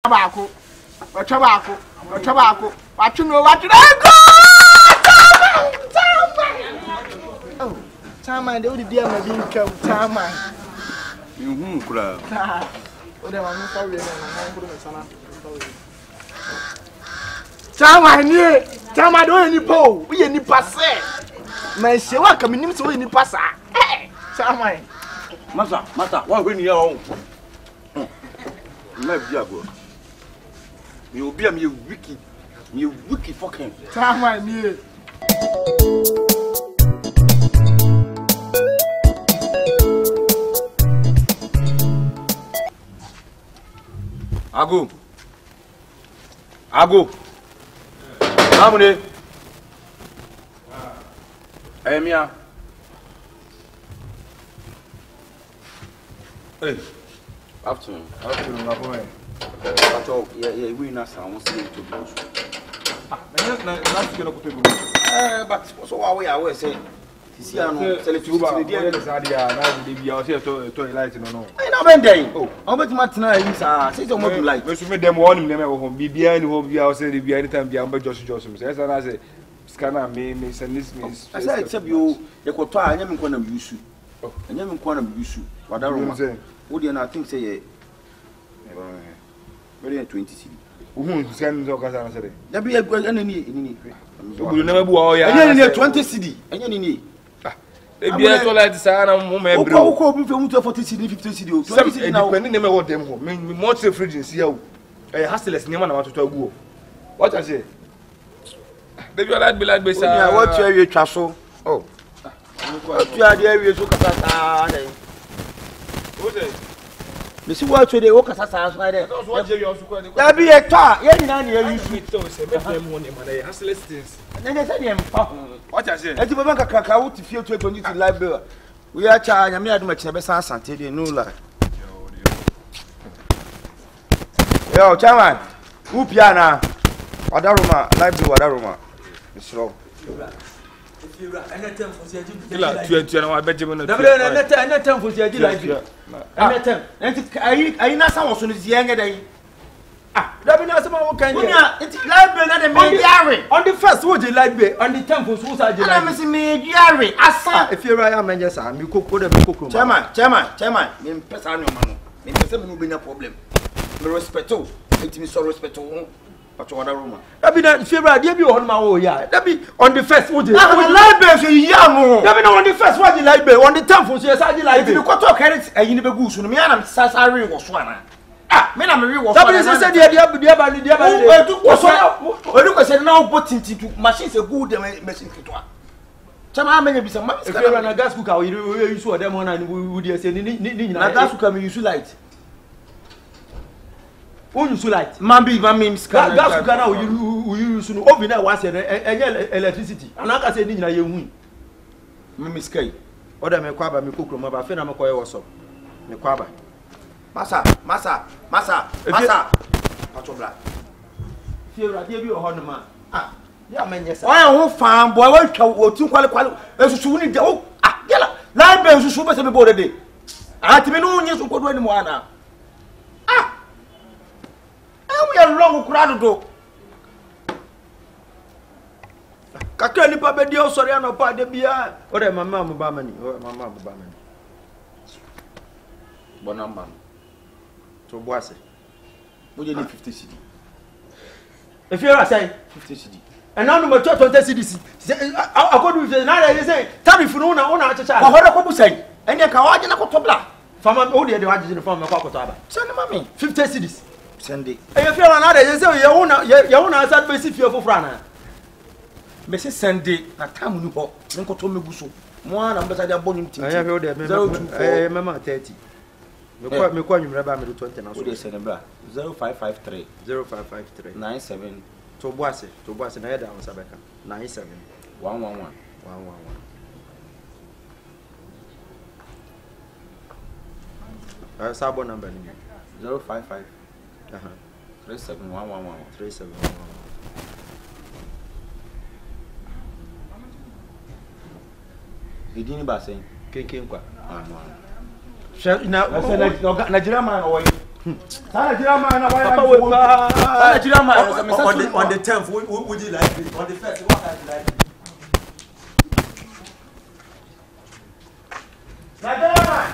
Tabako. Tabako. Tabako. What you know? Oh, Tama, they would be a being come. Tama. You crowd. Oh, they want to Tama, near Tama, do any pole. We any passe. My Shewa coming in so any passa. Tama. Massa, what when you are left Jago? You'll be a wiki fucking Tama, near. Ago. How many? Emia. Hey. Afternoon, my boy. Yeah, we not sound to go. But so we are saying. See, I know. Sell it to you. I know when they. Oh, how much Martina is? Say the more you like. We should make them warn them home. Be behind home. We are saying be anytime. Be amber Josh. Yes, and I say, scanner me send this me. I said, except you could try. I am going to use you. I am going to use you. What are you saying? Would you not think say? Very 20 city. Who send the Okazana today? There be a good enemy. You never go. Yeah, 20 city. And you need. They be a toilet, son, and woman. Who 40 city, 50 city. Now, when they never want them home, more safe fridge in Seattle. A hustleless name want to go. What I say? They be like beside. I watch your castle. Oh, you are the area to Casata. You see what they walk as a there. There be a car. Yeah, you sweet toes. Hustleless things. And then they say, what I say? Let's go back a cacao to feel to a community library. We are charging a mere much never sans Santé, no lie. Yo, Chairman, who piano? Wadaruma, library, Wadaruma. It's slow. And a term for the Benjamin. And a term for the library. And a term. I know someone is younger than. That means someone can do it. Library on the first would you like be on the temples who's I like me Jerry. If you're right, I'm just you cook for the cook. Chairman, in person, in person will be no problem. The respect, it is so respectful. But what a room. That be that if you're right, you on my way. That be on the first would you library young. That be on the first what you like be on the temples, yes, I like you got to carry it and you never go to me. I'm Sassari was one. Men are very well. Somebody said, "Dear, now put into machines a good machine to one. Some may be some money. If you're a gas cooker, you saw them on and would you say, gas cooker, you should light. Oh, you should light. Mammy, gas cooker now, you use to open that once electricity. And I can say, you win. Miss Kay, or the Mequaba, me cook, my friend, I'm a coy also. Mequaba. Massa. Patobla. Fear I gave you a honor man. Yeah, man, yes. I won't find boy. What you qualify as soon as go. Yellow. Library is super simple day. I had to be no news to go to anyone now. We are long crowd do. Kakani Papa Dio Soriano Pada Bia. Or my mamma Bamani, or my mamma Bamani. Bonamman. To Boise. Would you need 50 cedi? If you're saying 50 cedi. And now number 20 cedi. I could do the night. Say, tell me if you know now, I want to say. And you can watch in a cotobla. From an old the watches in the form of Cocotaba. Send mammy 50 cedis. Send it. And if you're another, you say, you own us at basic fear for Frana. Mrs. Sandy, a time you bought, Uncle Tommy Busso. One ambassador their bonum. I have heard that. Mamma 30. Me kwa nyumra ba me 20 na so dey send bra 0553 97 to boase na yeda on sabeka 97 111 sabo number ni 055 37 Idini ba sen kenken kwa Nigeria man or Nigeria man, on the 10th, would you like it? On the 1st, what would you like it? Nigeria man!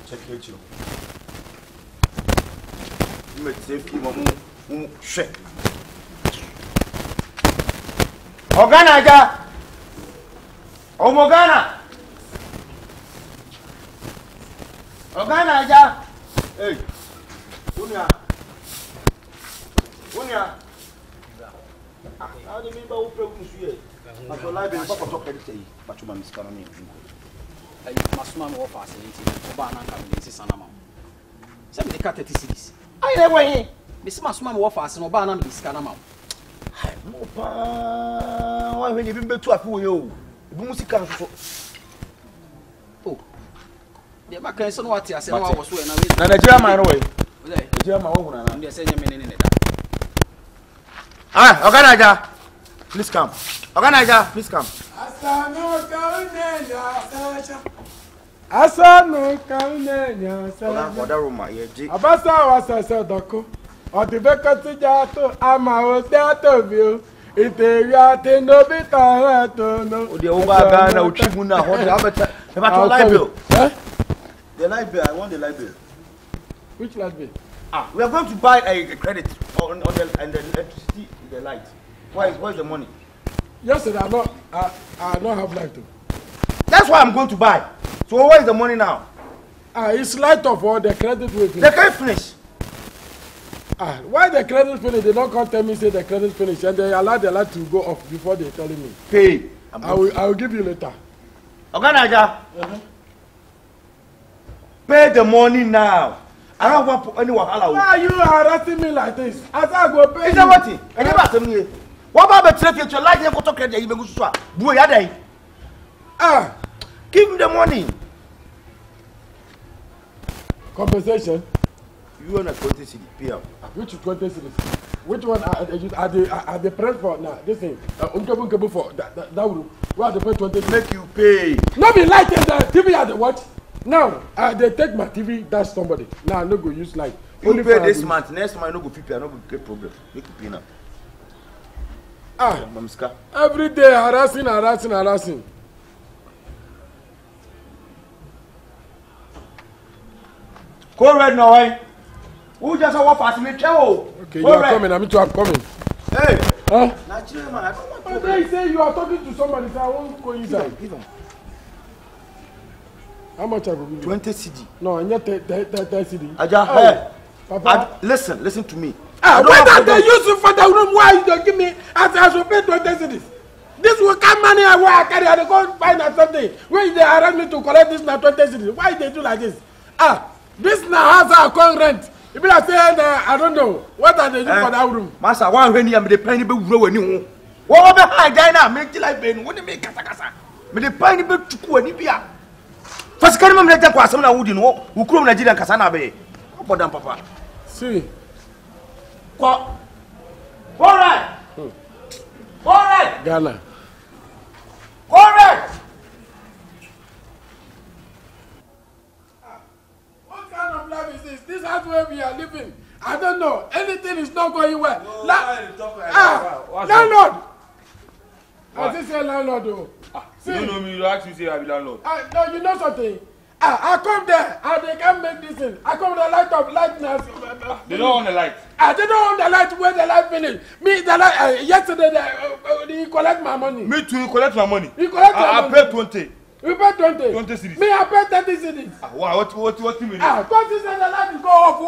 Check you. You may take him shit. Oganaja! Omogana! Oganaja! Hey! Unia! How do you mean by who produce you? I feel like being Papa talk anything, but you must come in. I must not offer us anything. Obana can be this animal. Some of the cat cities. I never hear. Miss Masman offers and Obana is Canama. Why when you been to a pool, you music. Oh, the Macan, what I said, I was when I was a German away. The German woman, and they're saying a minute in it. Ah, Oganaja, please come. Oganaja, please come. Asa no kaunenya Abasa was a doko. Or the vacancy jato, ama was that view. It is no bit no. The Ogana, Uchimuna, the library, I want the library. Which library? We are going to buy a credit on the electricity, the light. Where's the money? Yes, sir, I don't have light. That's why I'm going to buy. So where is the money now? It's light off or the credit will finish. They can't finish. Why the credit finish? They don't come tell me say the credit finish and they allow the light to go off before they telling me. Pay. I will give you later. Oganaja. Pay the money now. I don't want any Wahala. Why are you harassing me like this? As I go pay. Is that what it? I never tell me. What about the traffic? Your light never to credit. You go to Boy, give him the money. Compensation. You want a 20 cedi pay out. Which 20 cedis? Which one are the press for now? This thing. Unkable for that room. What are the 20 cedis? Make you pay. No be light in the TV at the what? Now they take my TV. That's somebody. Now I no go use light. Only pay this month. Next month I no go fit pay. I no go get problem. Make you pay now. Mamska. Every day harassing. Go red now, eh? Who just walk past me? Okay, you are coming. I'm coming. Hey. Huh? Naturally, man. I don't want to. They say you are talking to somebody. So I won't go inside. Give them. How much I will give you? 20 cedi. No, I need 30 cedi. Aja, hey. Papa, listen to me. When are they using for the room? Why you don't give me? I should pay 20 cedis. This will come money and where I carry. I go find out something. When they arrange me to collect this now 20 cedis. Why they do like this? This now has a con rent. If I say I don't know, what are they doing for that room? Master, one when you am the penny be grow any. What about high China? Make like ben. What do you make kasa? Me the penny be chuku any bia. First can me let kwa asem na wudi no. Wo krom Nigeria kasa na be. Opo dan papa. See. All right. Ghana. All right. What kind of life is this? This is where we are living. I don't know. Anything is not going well. No, landlord. I just say landlord. You don't know me. You ask me say I be landlord. No, you know something. I come there and they can't make this thing. I come with a light of lightness. They don't want the light. They don't want the light where the light finish. Me, the light, yesterday, he collect my money. Me too, you collect my money. He collect my money. I pay 20. You pay 20? 20 cedis. Me, I pay 30 cedis. Wow, what do you mean? 20 cedis, the light go off.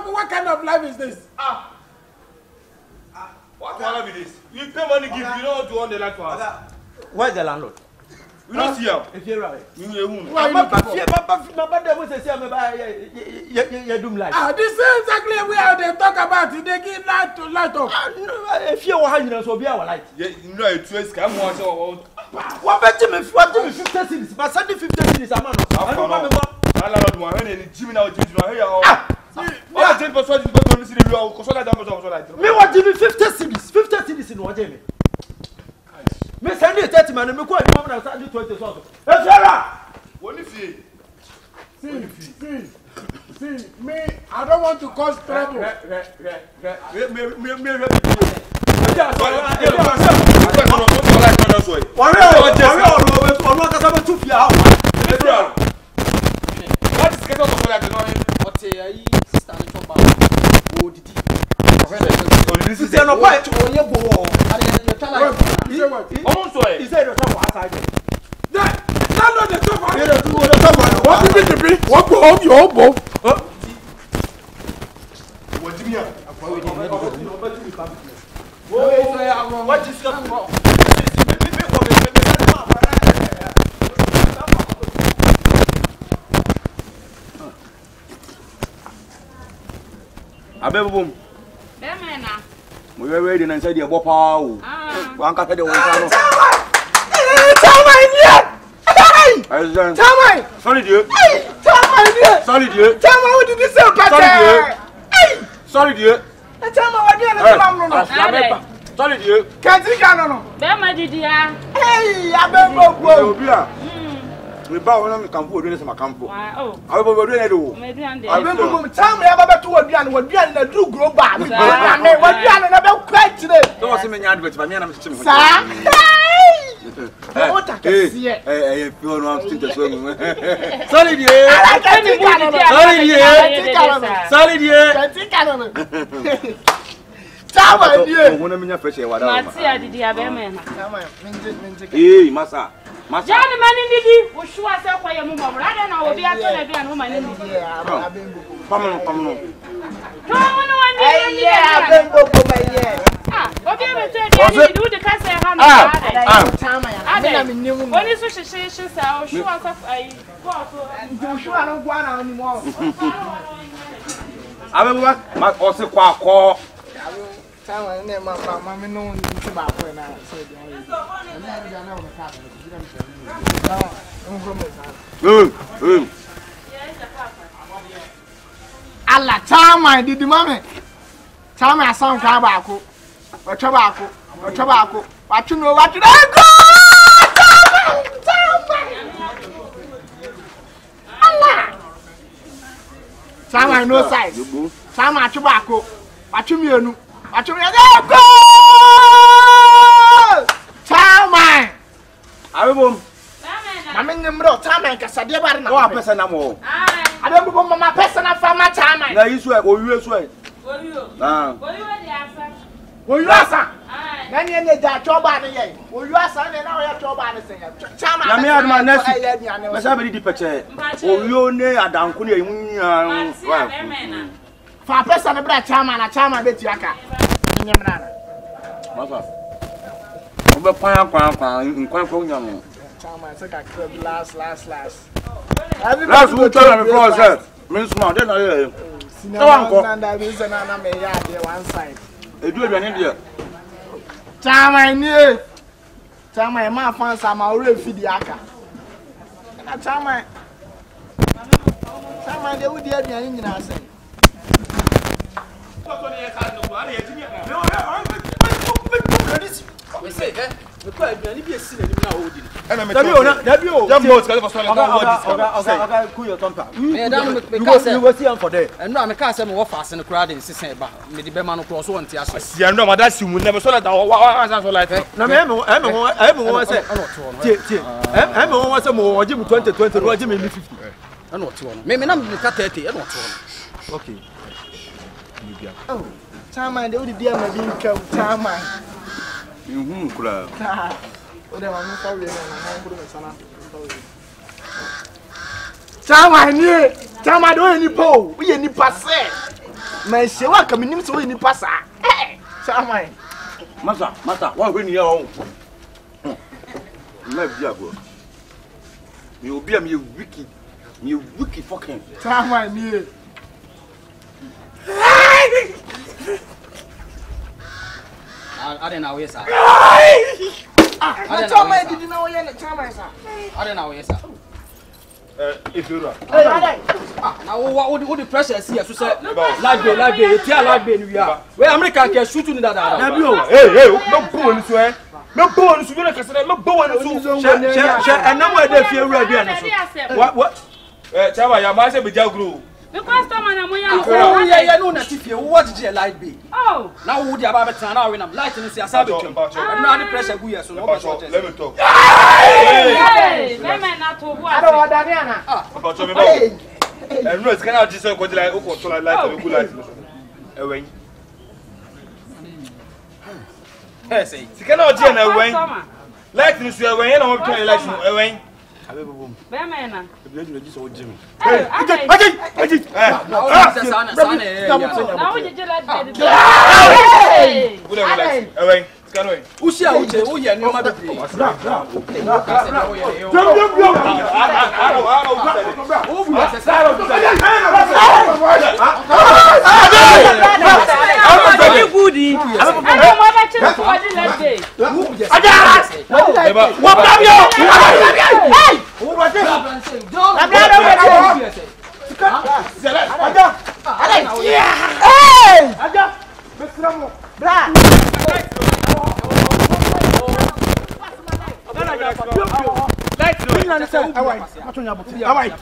What kind of life is this? What life is this? You pay money, give, you don't want to own the light for us. Where's the landlord? We don't see him. If you're right. This is exactly where they talk about it. They give light to light up. If you want to so be our light. You know, it's a scam. What about me? What do you 50 cedis? But 50 cedis a month. I don't remember. I don't know. I need Jimmy now. What 10% is going to see? Me what give me 50 cedis? 50 cedis in what Jamie? Me send you 30 man. Me call you mama na send you 20 so. Efera. What if you? See. cause trouble. Abebum. We were ready and said, "You're Bopa." One cut the one. Sorry, dear. Sorry, dear. What did you say? Sorry, dear. Sorry, dear. Can't you get on? Hey, I We bow on the campo, doing some campo. I will do it. I remember tell me about to what Diana would be in a do grow back. What Diana about quite today? Don't want to make adverts by me. I'm still. What I can see it. If you want to swim. Sorry, dear. Sorry, dear. Tama dear. When I'm in your fresh air, what I did have a man. Hey, Massa. Johnny Manning did he? Was sure I said, why a woman? I don't know. We are going to be a woman in the year. Come on. Yeah, I've been over my year. What do you do the castle? I'm in new. What is such a station? I'll show us I go. Sure, I don't want anymore. I will work my also call. Tama ne mama me no nti ba ko na so de Allah tama didi mame tama asan ka ba ko watwa ba ko watwa no watwa go tama Allah tama no size tama atwa ba ko watwa mienu watwa go tama Abebom mama nyemro tama kasade bare na wa pesa na mo abebom mama pesa na fama tama na yisu e owiwe so e owiwe asa na ne ne ja choba ne ye owiwe asa ne na o ya choba ne sen tama na me aduma nasi na sa be di peche owiwe ne adanku ne yimunya fa pesa ne bra tama na tama beti aka nyemra na masa obe kwa nkwan nyamo tama se ka last last who tell me before said means smart then I na reason na me ya dey one side edu aduane dia tama e ma fansa ma ore fidi aka na tama de wudi aduane nyina asen we say we call aduane bi esi na nim na odi Dabi o. Jam boat ka for okay, cool your temper. Me dan me say you go see am for there. And no me ka say me wo fast no crowd in sisen ba. Me di be ma no cross won ti aso. Si am no ma da si mu na me so la da wa so light. Na me won say tie. Me won say mo oji mu 2020 ro oji me 50. E no to no. Me na me ka 30 e no to no. Okay. Oh, tama de wudi dia ma bi nka tama. Kura. Ode wa no sawe na nguru me sana. Tama do ni po, we ni passe. Ma se wa ka minim se we ni passa. Tama. Masa, wa we ni ya o. Na bi ago. Mi obi am ye wiki fucking. Tama ni. I don't know yes sir. I tama did know ye na tama sir. I don't know yes sir. If you are. Now what the pressure see so say like be tia like be we are. We America can shoot you that. Hey, no go on so eh. Me bo on so we na kase me bo on so. She enam we dey fie wura bia na so. What? Chaba ya ma se be jagru. Because someone am we are. Oh yeah, no na tifie. What did you light be? Oh. Now who dey about better now when I'm lighting see asabe twem. No the pressure go here so no pressure. Let me talk. Hey, let me not to go. I don't want that Diana. About me bawo. And no can I just say go like o control light and go light. Ewen. Eh say. Sika na o je na ewen. Light ni so ewen, na o try light no ewen. Abebobom. Be me na. Ebi do just o jimi. Hey, Aji. Now sana. now we just let it. Hey! Good relax. Ewen. Sika no e. Ushi a uche, o ye nneoma bebre.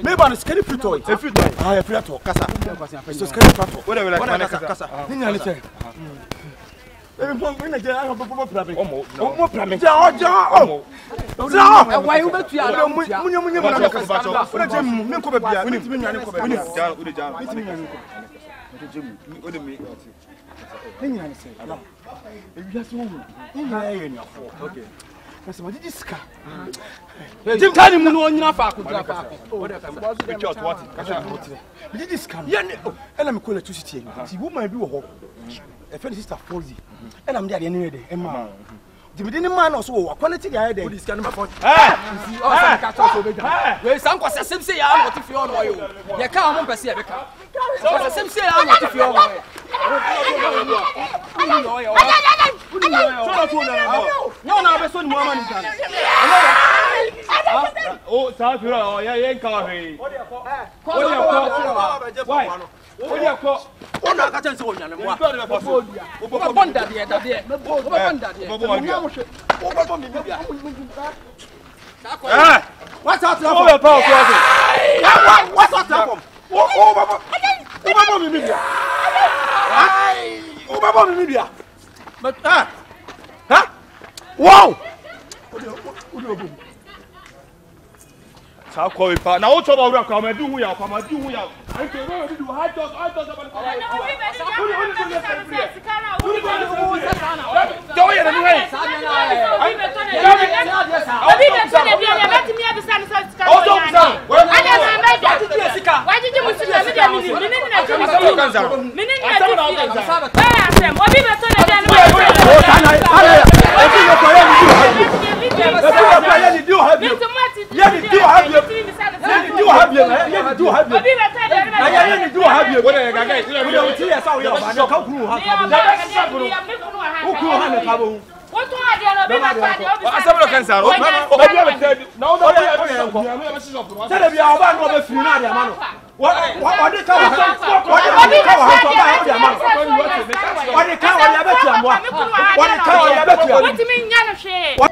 Maybe on a scary free toy. A free toy. Ah, a free toy. Kasa. So scary free toy. Whatever like kasa. Ninya ni say. Ebi pon na je ayo popo prabe. Omo prabe. Ja. Why you betu ya? Munye na kasa. Ora je mu me ko be bia. Oni timi nwane ko be. Oni ja, ode ja. timi nwane ko. Ode me. Ninya ni say. Ebi aso wo. Ninya ye ni afo. Okay. Kasi ma didi ska. Jim tani mu no onyina fa akudra fa ako. Reach out what? Kasha. Didi ska. Ye ni. Ela me ko electricity. Ti woman bi wo ho. A friend sister Folsy. And I'm there anyway. Emma. The beginning man also quality guy there. This can phone. See all some catch us over there. We some kwase sem say ya not if you on oil. Ye ka mo pese e be ka. Kwase sem say ya not if you on oil. No na be so ni mo ma ni kan. Oh, sa fi ra ye nka he. Why? Odi akọ. Ona ka chan se onyane mo a. Obo bonda de da de. Obo bonda de. Obo mi bia. Eh! What's out there? Obo pa ko ase. What's out there? Obo mi bia. Ai! Obo mi bia. But Huh? Wow! Obo. Sa ko we pa. Na o choba ura kwa ma du hu ya, kwa ma du hu ya. Okay, we do hard talk about it. Don't you know way? Why did you What